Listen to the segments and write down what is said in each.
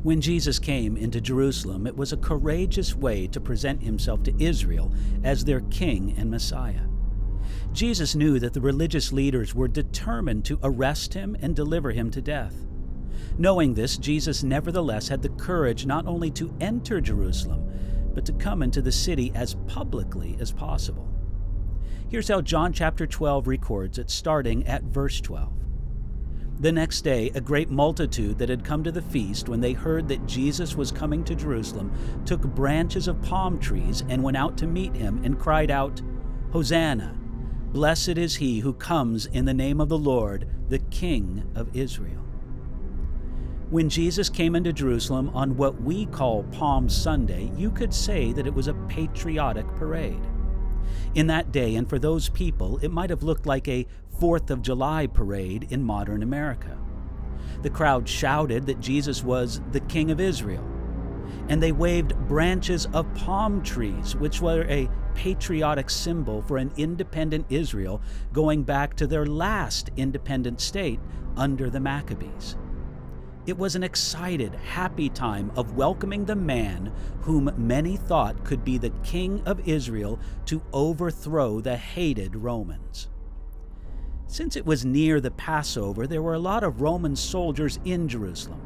When Jesus came into Jerusalem, it was a courageous way to present himself to Israel as their king and Messiah. Jesus knew that the religious leaders were determined to arrest him and deliver him to death. Knowing this, Jesus nevertheless had the courage not only to enter Jerusalem, but to come into the city as publicly as possible. Here's how John chapter 12 records it, starting at verse 12. The next day, a great multitude that had come to the feast, when they heard that Jesus was coming to Jerusalem, took branches of palm trees and went out to meet him and cried out, "Hosanna! Blessed is he who comes in the name of the Lord, the King of Israel." When Jesus came into Jerusalem on what we call Palm Sunday, you could say that it was a patriotic parade. In that day, and for those people, it might have looked like a 4th of July parade in modern America. The crowd shouted that Jesus was the King of Israel, and they waved branches of palm trees, which were a patriotic symbol for an independent Israel going back to their last independent state under the Maccabees. It was an excited, happy time of welcoming the man whom many thought could be the King of Israel to overthrow the hated Romans. Since it was near the Passover, there were a lot of Roman soldiers in Jerusalem.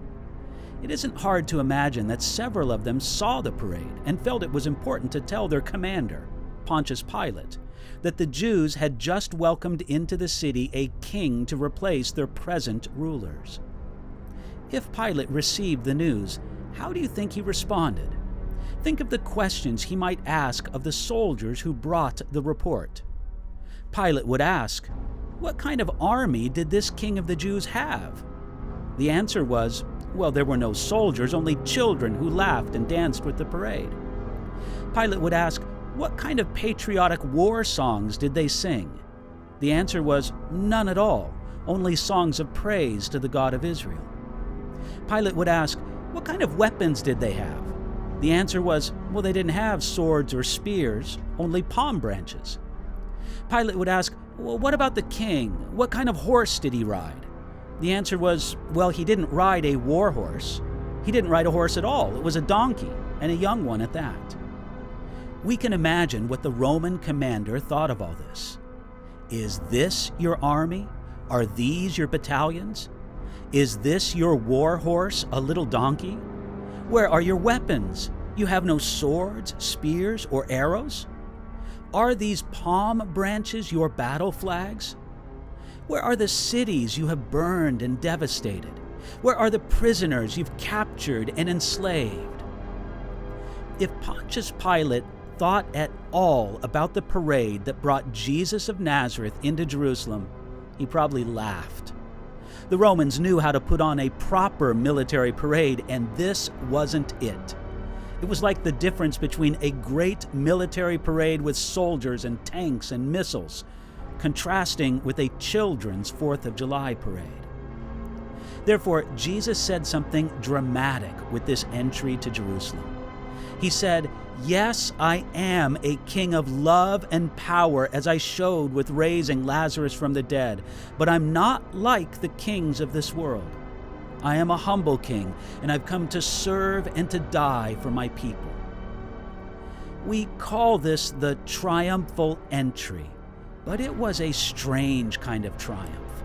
It isn't hard to imagine that several of them saw the parade and felt it was important to tell their commander, Pontius Pilate, that the Jews had just welcomed into the city a king to replace their present rulers. If Pilate received the news, how do you think he responded? Think of the questions he might ask of the soldiers who brought the report. Pilate would ask, "What kind of army did this king of the Jews have?" The answer was, well, there were no soldiers, only children who laughed and danced with the parade. Pilate would ask, "What kind of patriotic war songs did they sing?" The answer was, none at all, only songs of praise to the God of Israel. Pilate would ask, "What kind of weapons did they have?" The answer was, well, they didn't have swords or spears, only palm branches. Pilate would ask, "Well, what about the king? What kind of horse did he ride?" The answer was, well, he didn't ride a war horse. He didn't ride a horse at all. It was a donkey, and a young one at that. We can imagine what the Roman commander thought of all this. Is this your army? Are these your battalions? Is this your war horse, a little donkey? Where are your weapons? You have no swords, spears, or arrows? Are these palm branches your battle flags? Where are the cities you have burned and devastated? Where are the prisoners you've captured and enslaved? If Pontius Pilate thought at all about the parade that brought Jesus of Nazareth into Jerusalem, he probably laughed. The Romans knew how to put on a proper military parade, and this wasn't it. It was like the difference between a great military parade with soldiers and tanks and missiles, contrasting with a children's 4th of July parade. Therefore, Jesus said something dramatic with this entry to Jerusalem. He said, "Yes, I am a king of love and power, as I showed with raising Lazarus from the dead, but I'm not like the kings of this world. I am a humble king, and I've come to serve and to die for my people." We call this the Triumphal Entry, but it was a strange kind of triumph.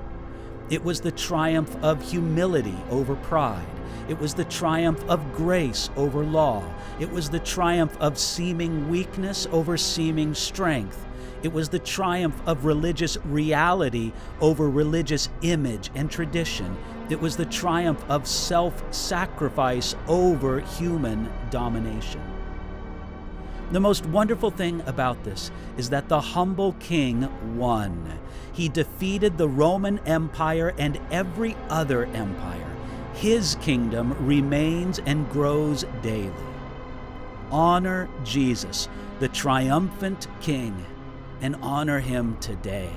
It was the triumph of humility over pride. It was the triumph of grace over law. It was the triumph of seeming weakness over seeming strength. It was the triumph of religious reality over religious image and tradition. It was the triumph of self-sacrifice over human domination. The most wonderful thing about this is that the humble king won. He defeated the Roman Empire and every other empire. His kingdom remains and grows daily. Honor Jesus, the triumphant King, and honor him today.